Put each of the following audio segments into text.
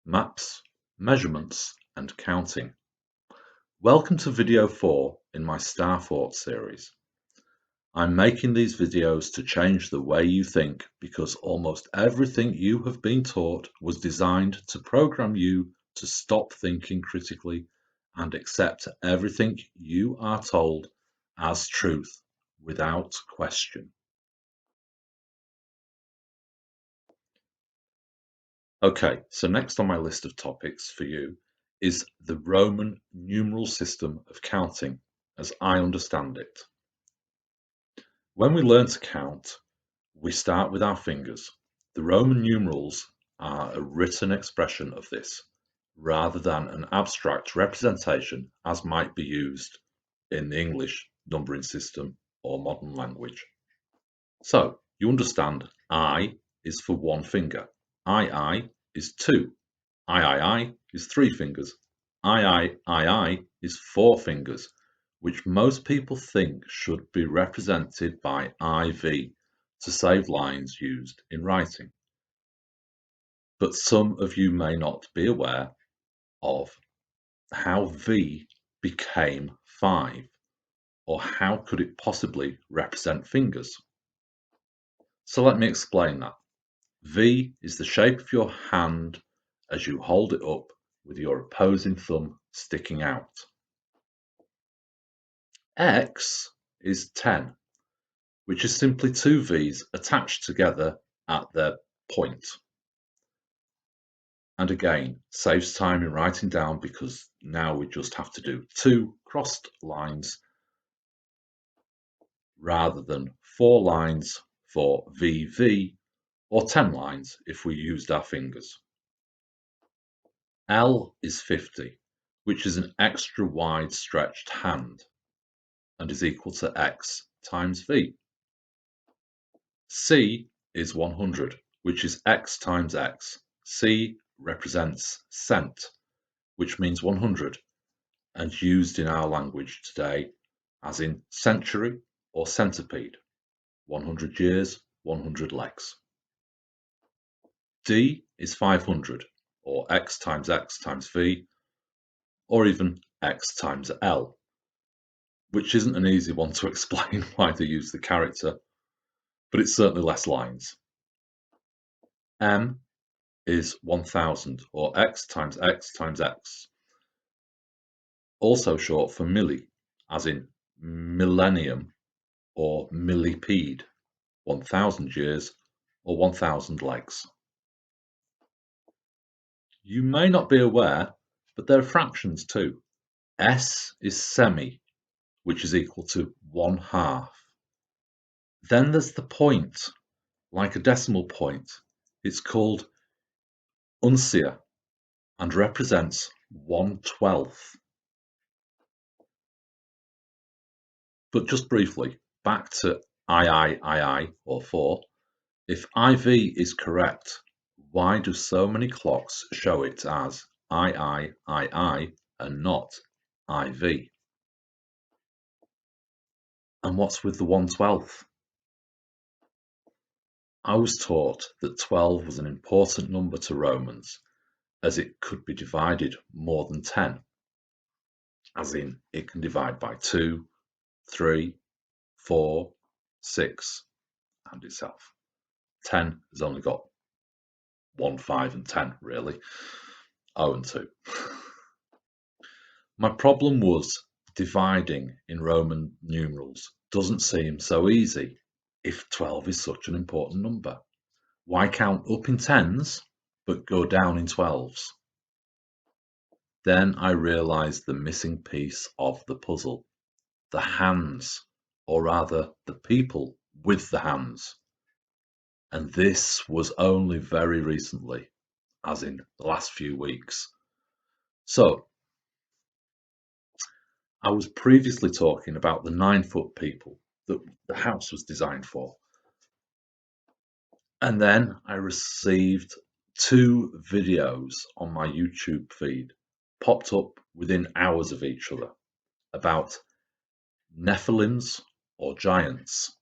Maps, Measurements and Counting. Welcome to video 4 in my StarForts series. I'm making these videos to change the way you think because almost everything you have been taught was designed to program you to stop thinking critically and accept everything you are told as truth without question. Okay, so next on my list of topics for you is the Roman numeral system of counting, as I understand it. When we learn to count, we start with our fingers. The Roman numerals are a written expression of this, rather than an abstract representation as might be used in the English numbering system or modern language. So, you understand I is for one finger, I is two, I is three fingers, I is four fingers, which most people think should be represented by IV to save lines used in writing. But some of you may not be aware of how V became 5, or how could it possibly represent fingers? So let me explain that. V is the shape of your hand as you hold it up with your opposing thumb sticking out. X is 10, which is simply two V's attached together at their point. And again, saves time in writing down because now we just have to do two crossed lines rather than 4 lines for VV or 10 lines if we used our fingers. L is 50, which is an extra wide stretched hand and is equal to X times V. C is 100, which is X times X. C represents cent, which means 100, and used in our language today as in century or centipede, 100 years, 100 legs. D is 500, or X times V, or even X times L, which isn't an easy one to explain why they use the character, but it's certainly less lines. M is 1000, or X times X, also short for milli, as in millennium or millipede, 1000 years or 1000 legs. You may not be aware, but there are fractions too. S is semi, which is equal to 1/2. Then there's the point, like a decimal point. It's called uncia and represents 1/12. But just briefly, back to II, or 4. If IV is correct, why do so many clocks show it as II and not IV? And what's with the 1/12? I was taught that 12 was an important number to Romans, as it could be divided more than 10, as in it can divide by 2, 3, 4, 6, and itself. 10 has only got 1, 5, and 10, really. 0 and 2. My problem was dividing in Roman numerals doesn't seem so easy if 12 is such an important number. Why count up in 10s but go down in 12s? Then I realised the missing piece of the puzzle, the hands, or rather the people with the hands. And this was only very recently, as in the last few weeks. So, I was previously talking about the 9-foot people that the house was designed for. And then I received 2 videos on my YouTube feed, popped up within hours of each other, about Nephilims or giants.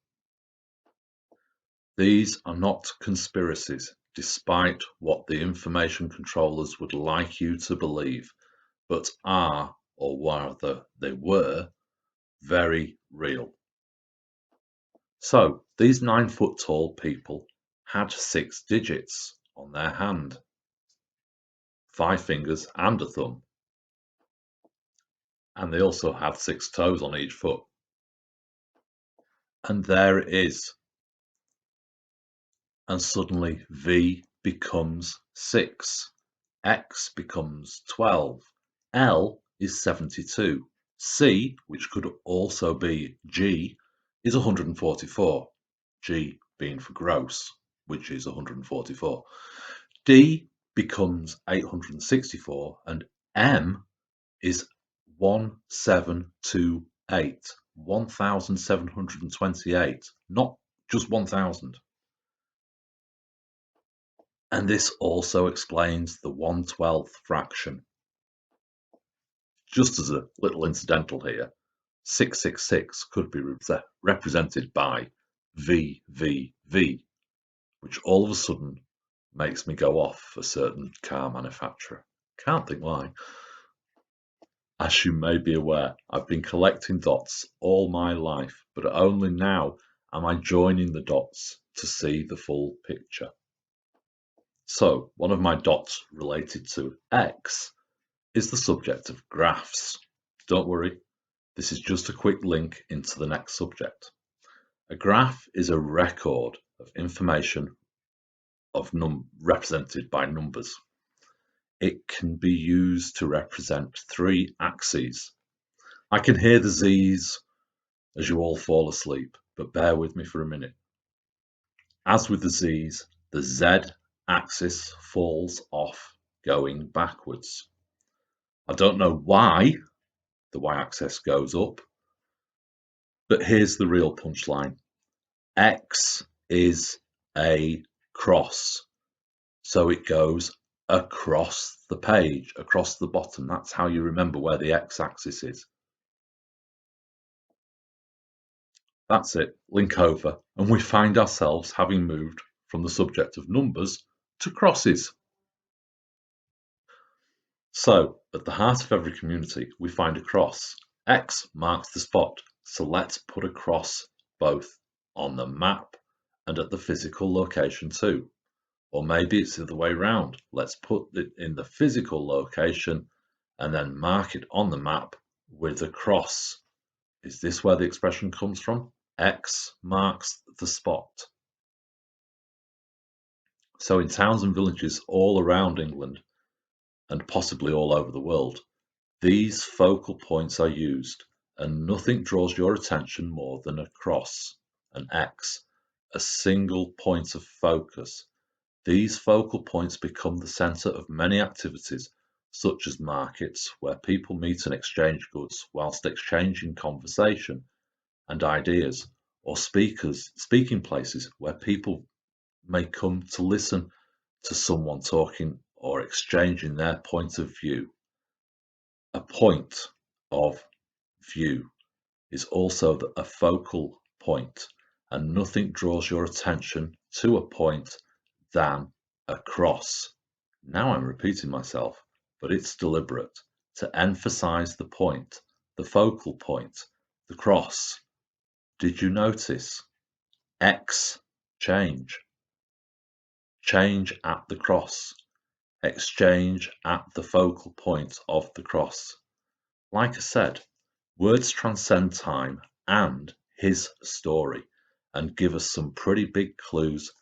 These are not conspiracies. despite what the information controllers would like you to believe, but are, or rather they were, very real. So these 9-foot tall people had 6 digits on their hand, 5 fingers and a thumb, and they also had 6 toes on each foot. And there it is. And suddenly V becomes 6, X becomes 12, L is 72, C, which could also be G, is 144, G being for gross, which is 144. D becomes 864 and M is 1728, 1728, not just 1000. And this also explains the 1/12 fraction. Just as a little incidental here, 666 could be represented by VVV, which all of a sudden makes me go off a certain car manufacturer. Can't think why. As you may be aware, I've been collecting dots all my life, but only now am I joining the dots to see the full picture. So, one of my dots related to X is the subject of graphs. Don't worry, this is just a quick link into the next subject. A graph is a record of information represented by numbers. It can be used to represent 3 axes. I can hear the Z's as you all fall asleep, but bear with me for a minute. As with the Z's, the Z axis falls off going backwards. I don't know why the y-axis goes up, but here's the real punchline. X is a cross, so it goes across the page, across the bottom. That's how you remember where the x-axis is. That's it, link over, and we find ourselves having moved from the subject of numbers to crosses. So, at the heart of every community, we find a cross. X marks the spot, so let's put a cross both on the map and at the physical location too. Or maybe it's the other way around. Let's put it in the physical location and then mark it on the map with a cross. Is this where the expression comes from? X marks the spot. So in towns and villages all around England, and possibly all over the world, these focal points are used, and nothing draws your attention more than a cross, an X, a single point of focus. These focal points become the centre of many activities, such as markets, where people meet and exchange goods whilst exchanging conversation and ideas, or speaking places where people may come to listen to someone talking or exchanging their point of view. A point of view is also a focal point, and nothing draws your attention to a point than a cross. Now I'm repeating myself, but it's deliberate to emphasize the point, the focal point, the cross. Did you notice? X, change. Change at the cross. Exchange at the focal point of the cross. Like I said, words transcend time and his story and give us some pretty big clues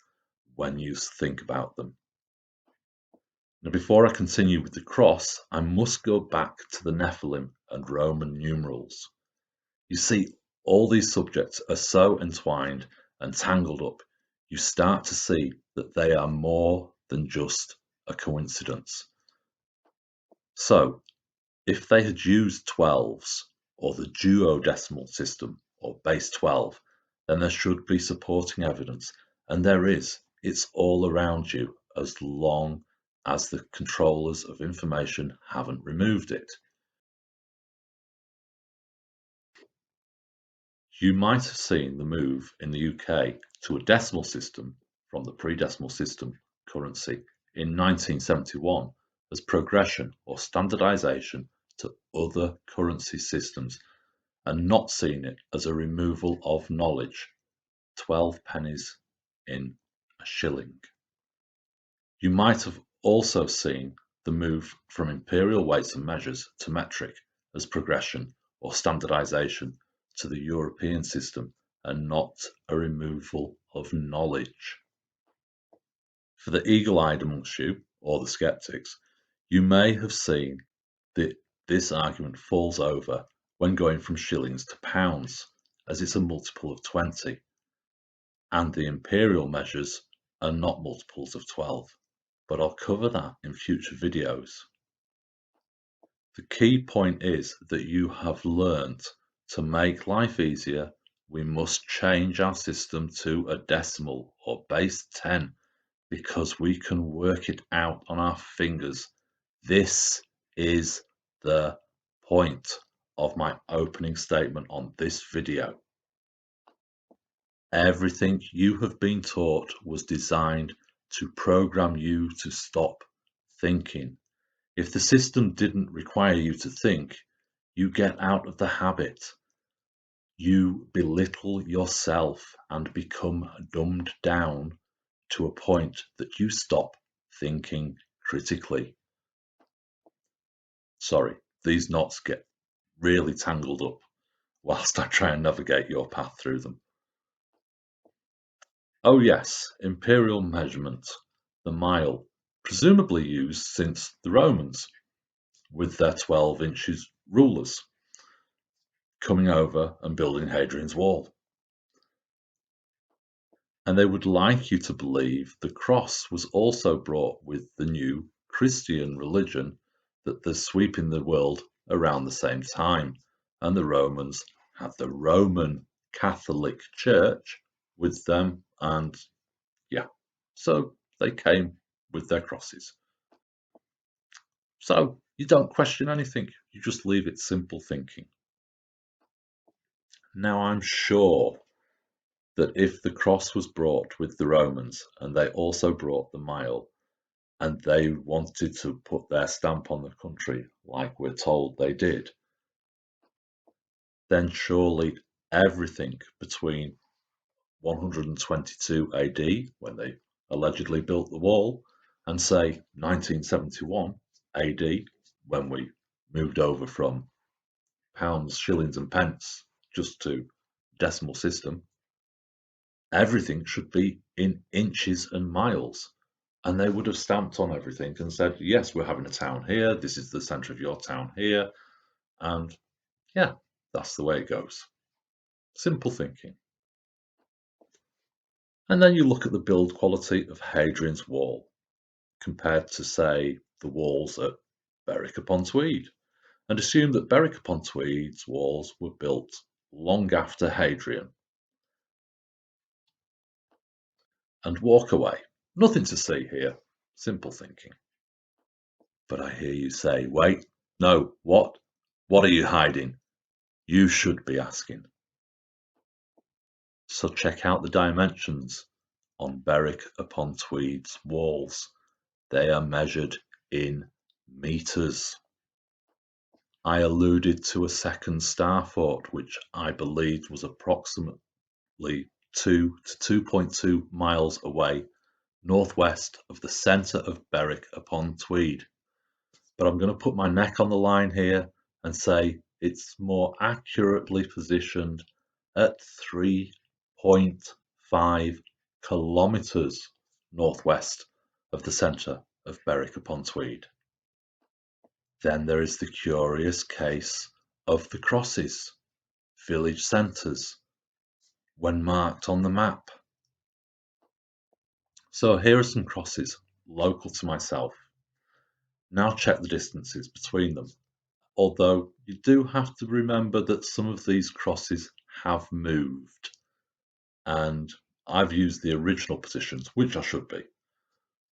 when you think about them. Now, before I continue with the cross, I must go back to the Nephilim and Roman numerals. You see, all these subjects are so entwined and tangled up, you start to see that they are more than just a coincidence. So, if they had used 12s or the duodecimal system or base 12, then there should be supporting evidence, and there is. It's all around you as long as the controllers of information haven't removed it. You might have seen the move in the UK to a decimal system from the pre-decimal system currency in 1971 as progression or standardization to other currency systems and not seen it as a removal of knowledge. 12 pennies in a shilling. You might have also seen the move from imperial weights and measures to metric as progression or standardization to the European system and not a removal of knowledge. For the eagle-eyed amongst you, or the skeptics, you may have seen that this argument falls over when going from shillings to pounds, as it's a multiple of 20, and the imperial measures are not multiples of 12, but I'll cover that in future videos. The key point is that you have learnt to make life easier, we must change our system to a decimal or base 10 because we can work it out on our fingers. This is the point of my opening statement on this video. Everything you have been taught was designed to program you to stop thinking. If the system didn't require you to think, you get out of the habit. You belittle yourself and become dumbed down to a point that you stop thinking critically. Sorry, these knots get really tangled up whilst I try and navigate your path through them. Oh yes, imperial measurement, the mile, presumably used since the Romans, with their 12 inches rulers, coming over and building Hadrian's Wall. And they would like you to believe the cross was also brought with the new Christian religion that they're sweeping the world around the same time, and the Romans had the Roman Catholic Church with them, and yeah, so they came with their crosses. So you don't question anything, you just leave it simple thinking. Now I'm sure that if the cross was brought with the Romans and they also brought the mile and they wanted to put their stamp on the country like we're told they did, then surely everything between 122 AD, when they allegedly built the wall, and say 1971 AD, when we moved over from pounds, shillings and pence just to decimal system, everything should be in inches and miles. And they would have stamped on everything and said, yes, we're having a town here, this is the centre of your town here, and yeah, that's the way it goes. Simple thinking. And then you look at the build quality of Hadrian's Wall compared to, say, the walls at Berwick-upon-Tweed, and assume that Berwick-upon-Tweed's walls were built long after Hadrian. And walk away. Nothing to see here. Simple thinking. But I hear you say, wait, no, what? What are you hiding? You should be asking. So check out the dimensions on Berwick-upon-Tweed's walls. They are measured in meters. I alluded to a second StarFort, which I believed was approximately 2 to 2.2 miles away, northwest of the centre of Berwick-upon-Tweed. But I'm going to put my neck on the line here and say it's more accurately positioned at 3.5 kilometres northwest of the centre of Berwick-upon-Tweed. Then there is the curious case of the crosses, village centres, when marked on the map. So here are some crosses local to myself. Now check the distances between them, although you do have to remember that some of these crosses have moved, and I've used the original positions, which I should be.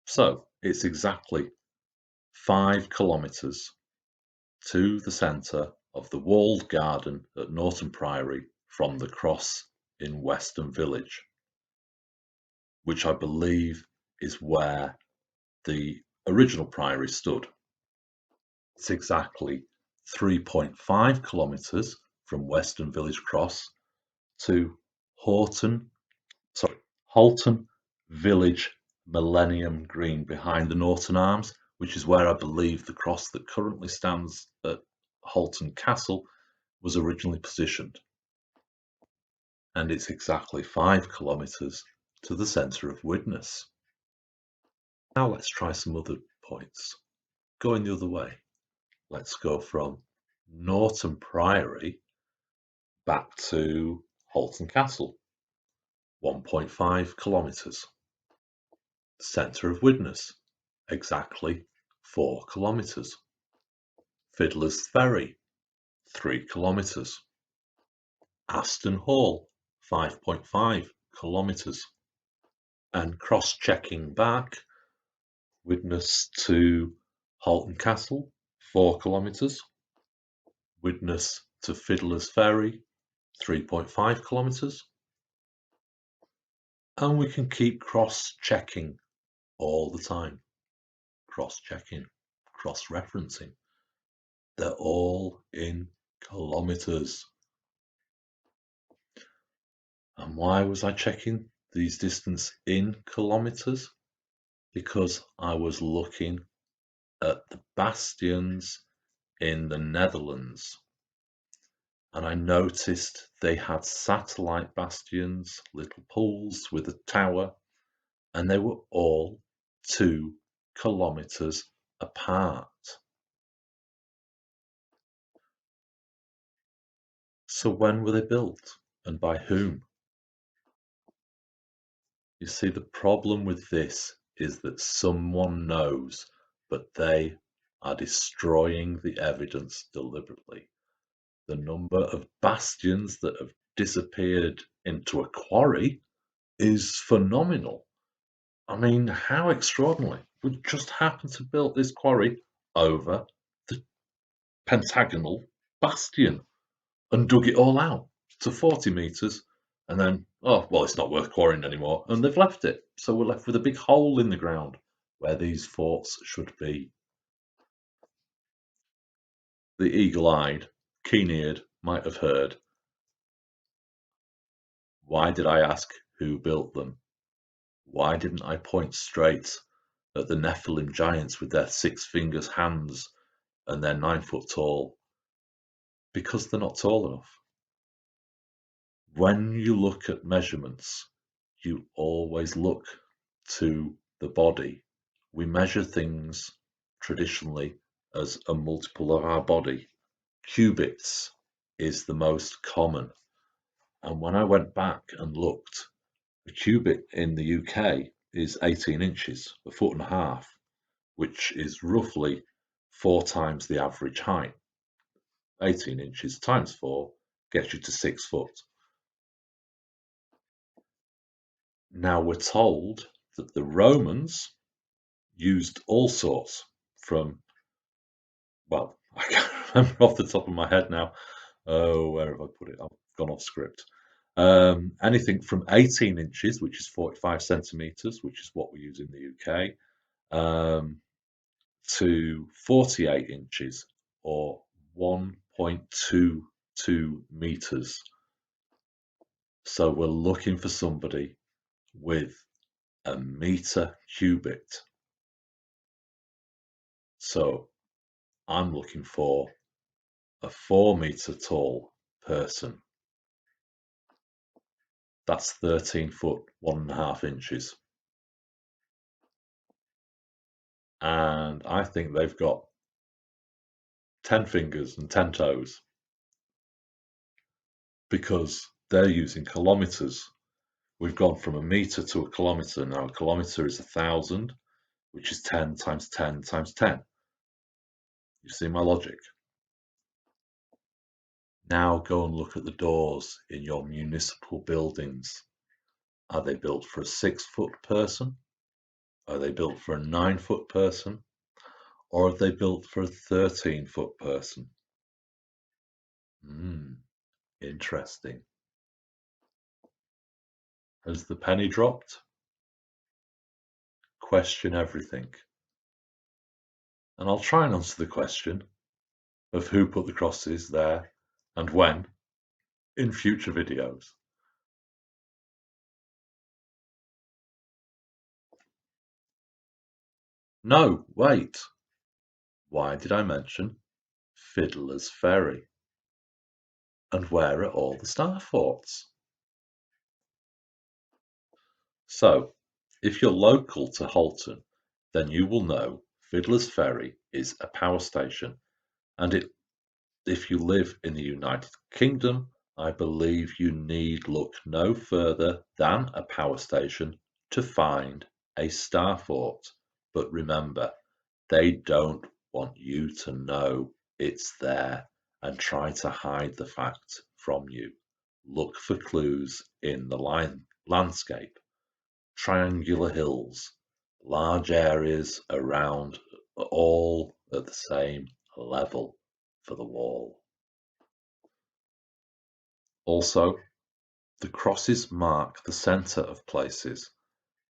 So it's exactly 5 kilometres to the centre of the walled garden at Norton Priory from the cross in Weston Village, which I believe is where the original priory stood. It's exactly 3.5 kilometres from Western Village Cross to Horton, Halton Village Millennium Green behind the Norton Arms, which is where I believe the cross that currently stands at Halton Castle was originally positioned. And it's exactly 5 kilometres to the centre of Widnes. Now let's try some other points. Going the other way, let's go from Norton Priory back to Halton Castle, 1.5 kilometres. Centre of Widnes, exactly 4 kilometres. Fiddler's Ferry, 3 kilometres. Aston Hall, 5.5 kilometres. And cross-checking back, Widnes to Halton Castle, 4 kilometres. Widnes to Fiddler's Ferry, 3.5 kilometres. And we can keep cross-checking all the time. Cross-checking, cross-referencing. They're all in kilometres. And why was I checking these distances in kilometres? Because I was looking at the bastions in the Netherlands. And I noticed they had satellite bastions, little pools with a tower, and they were all 2 kilometres apart. So when were they built and by whom? You see, the problem with this is that someone knows, but they are destroying the evidence deliberately. The number of bastions that have disappeared into a quarry is phenomenal. I mean, how extraordinary. We just happened to build this quarry over the pentagonal bastion and dug it all out to 40 metres and then, oh, well, it's not worth quarrying anymore. And they've left it. So we're left with a big hole in the ground where these forts should be. The eagle-eyed, keen-eared might have heard. Why did I ask who built them? Why didn't I point straight at the Nephilim giants with their 6 fingers hands and they're 9 foot tall? Because they're not tall enough. When you look at measurements, you always look to the body. We measure things traditionally as a multiple of our body. Cubits is the most common. And when I went back and looked, a cubit in the UK is 18 inches, a foot and a half, which is roughly 4 times the average height. 18 inches times 4 gets you to 6 foot. Now we're told that the Romans used all sorts from, well, I can't remember off the top of my head now. Oh, where have I put it? I've gone off script. Anything from 18 inches, which is 45 centimetres, which is what we use in the UK, to 48 inches or 1.22 metres. So we're looking for somebody with a metre cubit. So I'm looking for a 4 metre tall person. That's 13 foot 1.5 inches. And I think they've got 10 fingers and 10 toes because they're using kilometres. We've gone from a metre to a kilometre. Now a kilometre is 1,000, which is 10 times 10 times 10. You see my logic? Now go and look at the doors in your municipal buildings. Are they built for a 6 foot person? Are they built for a 9 foot person? Or are they built for a 13 foot person? Interesting. Has the penny dropped? Question everything. and I'll try and answer the question of who put the crosses there and when in future videos. No, wait. Why did I mention Fiddler's Ferry? And where are all the StarForts? So, if you're local to Halton, then you will know Fiddler's Ferry is a power station, and if you live in the United Kingdom, I believe you need look no further than a power station to find a StarFort. But remember, they don't want you to know it's there and try to hide the fact from you. Look for clues in the landscape, triangular hills, large areas around, all at the same level for the wall. Also, the crosses mark the centre of places,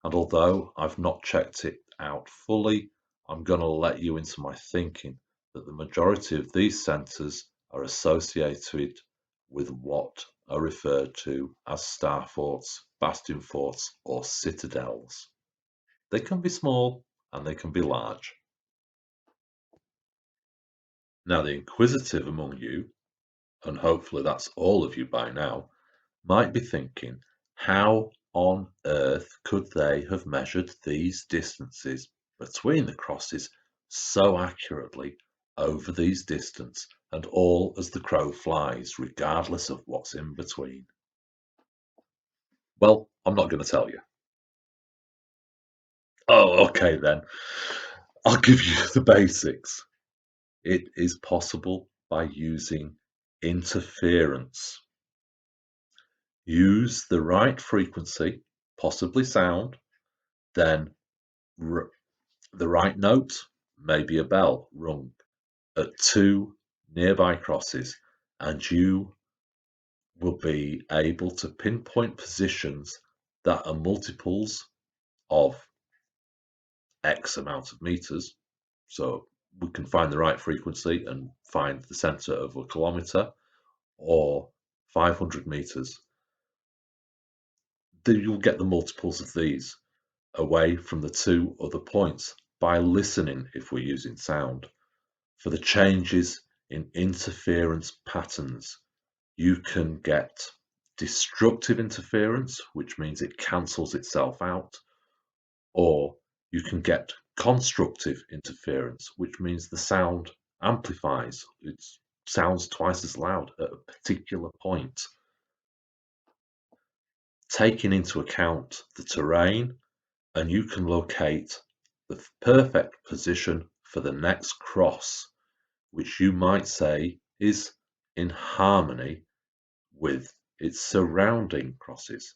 and although I've not checked it out fully, I'm going to let you into my thinking that the majority of these centres are associated with what are referred to as starforts, bastion forts, or citadels. They can be small and they can be large. Now, the inquisitive among you, and hopefully that's all of you by now, might be thinking, how on earth could they have measured these distances between the crosses so accurately over these distances and all as the crow flies, regardless of what's in between? Well, I'm not going to tell you. Oh, okay then. I'll give you the basics. It is possible by using interference. Use the right frequency, possibly sound, then the right note, maybe a bell rung, at two nearby crosses, and you will be able to pinpoint positions that are multiples of X amount of meters. So we can find the right frequency and find the center of a kilometer, or 500 meters. Then you'll get the multiples of these away from the two other points by listening, if we're using sound, for the changes in interference patterns. You can get destructive interference, which means it cancels itself out, or you can get constructive interference, which means the sound amplifies. It sounds twice as loud at a particular point. Taking into account the terrain, and you can locate the perfect position for the next cross, which you might say is in harmony with its surrounding crosses.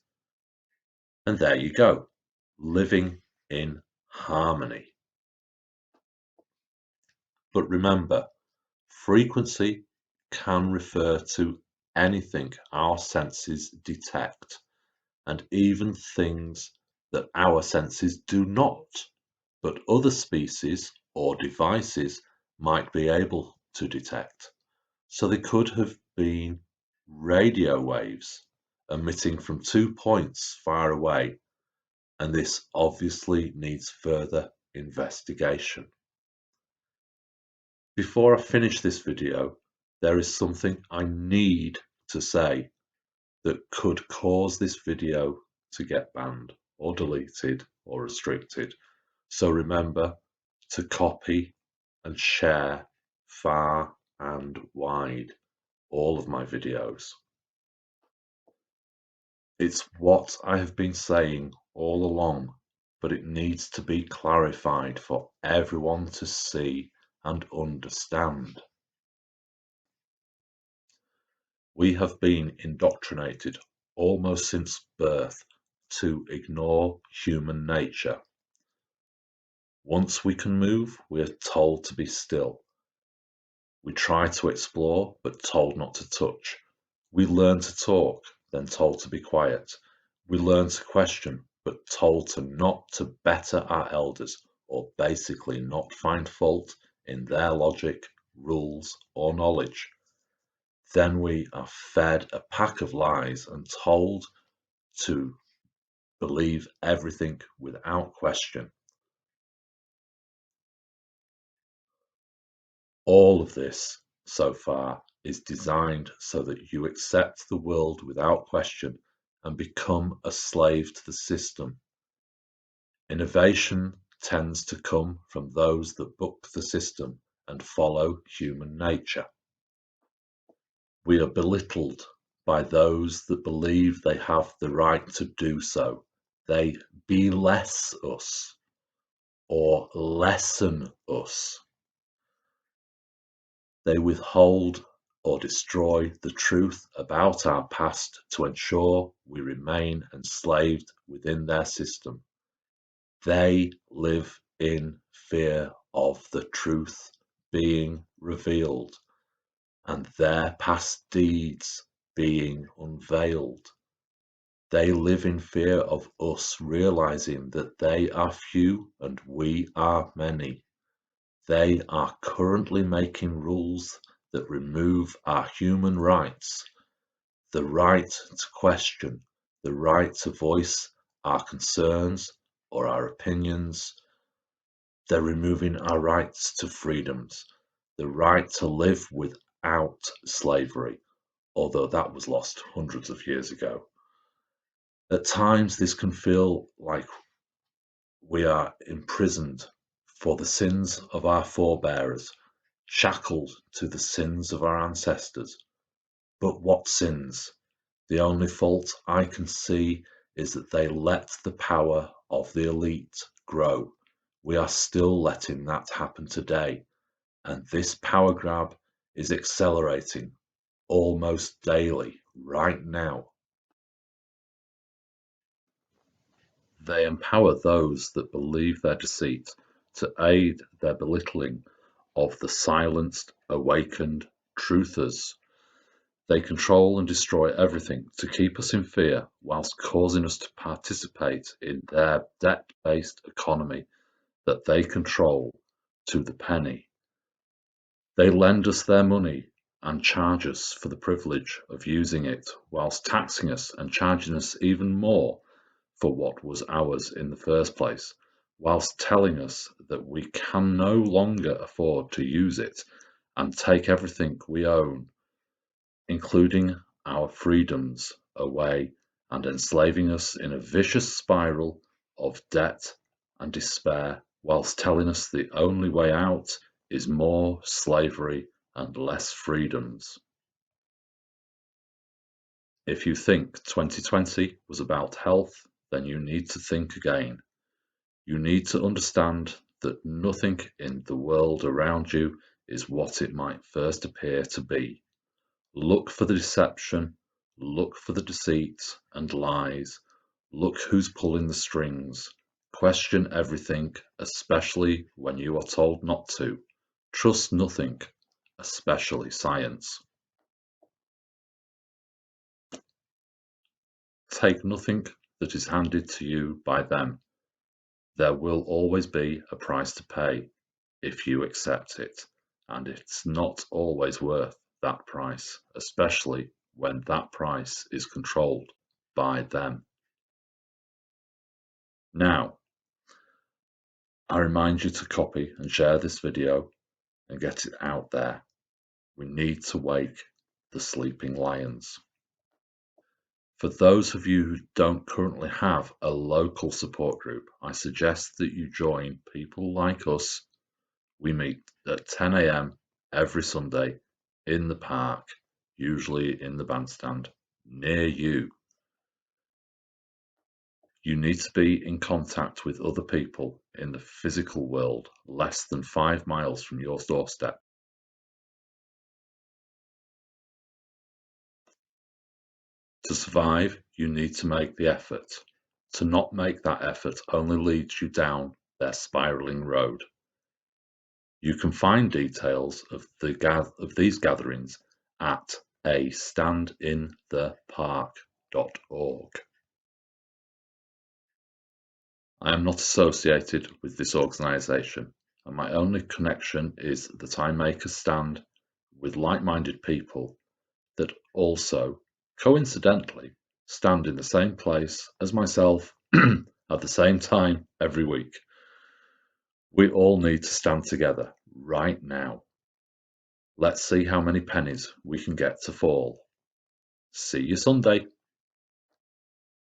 And there you go, living in harmony. But remember, frequency can refer to anything our senses detect, and even things that our senses do not, but other species or devices might be able to detect. So they could have been radio waves emitting from 2 points far away, and this obviously needs further investigation. Before I finish this video, there is something I need to say that could cause this video to get banned or deleted or restricted. So remember to copy and share far and wide all of my videos. It's what I have been saying all along, but it needs to be clarified for everyone to see and understand. We have been indoctrinated almost since birth to ignore human nature. Once we can move, we are told to be still. We try to explore, but told not to touch. We learn to talk, then told to be quiet. We learn to question, but told to not to better our elders, or basically not find fault in their logic, rules, or knowledge. Then we are fed a pack of lies and told to believe everything without question. All of this so far is designed so that you accept the world without question and become a slave to the system. Innovation tends to come from those that buck the system and follow human nature. We are belittled by those that believe they have the right to do so. They be-less us or lessen us. They withhold or destroy the truth about our past to ensure we remain enslaved within their system. They live in fear of the truth being revealed and their past deeds being unveiled. They live in fear of us realizing that they are few and we are many. They are currently making rules that remove our human rights, the right to question, the right to voice our concerns or our opinions. They're removing our rights to freedoms, the right to live without slavery, although that was lost hundreds of years ago. At times, this can feel like we are imprisoned for the sins of our forebears, shackled to the sins of our ancestors. But what sins? The only fault I can see is that they let the power of the elite grow. We are still letting that happen today, and this power grab is accelerating almost daily right now. They empower those that believe their deceit to aid their belittling of the silenced, awakened truthers. They control and destroy everything to keep us in fear whilst causing us to participate in their debt-based economy that they control to the penny. They lend us their money and charge us for the privilege of using it whilst taxing us and charging us even more for what was ours in the first place, whilst telling us that we can no longer afford to use it and take everything we own, including our freedoms, away and enslaving us in a vicious spiral of debt and despair, whilst telling us the only way out is more slavery and less freedoms. If you think 2020 was about health, then you need to think again. You need to understand that nothing in the world around you is what it might first appear to be. Look for the deception, look for the deceit and lies, look who's pulling the strings. Question everything, especially when you are told not to. Trust nothing, especially science. Take nothing that is handed to you by them. There will always be a price to pay if you accept it, and it's not always worth that price, especially when that price is controlled by them. Now, I remind you to copy and share this video and get it out there. We need to wake the sleeping lions. For those of you who don't currently have a local support group, I suggest that you join people like us. We meet at 10 a.m. every Sunday in the park, usually in the bandstand, near you. You need to be in contact with other people in the physical world less than 5 miles from your doorstep. To survive, you need to make the effort. To not make that effort only leads you down their spiraling road. You can find details of these gatherings at standinthepark.org. I am not associated with this organisation. and my only connection is that I make a stand with like-minded people that also, coincidentally, stand in the same place as myself at the same time every week. We all need to stand together right now. Let's see how many pennies we can get to fall. See you Sunday.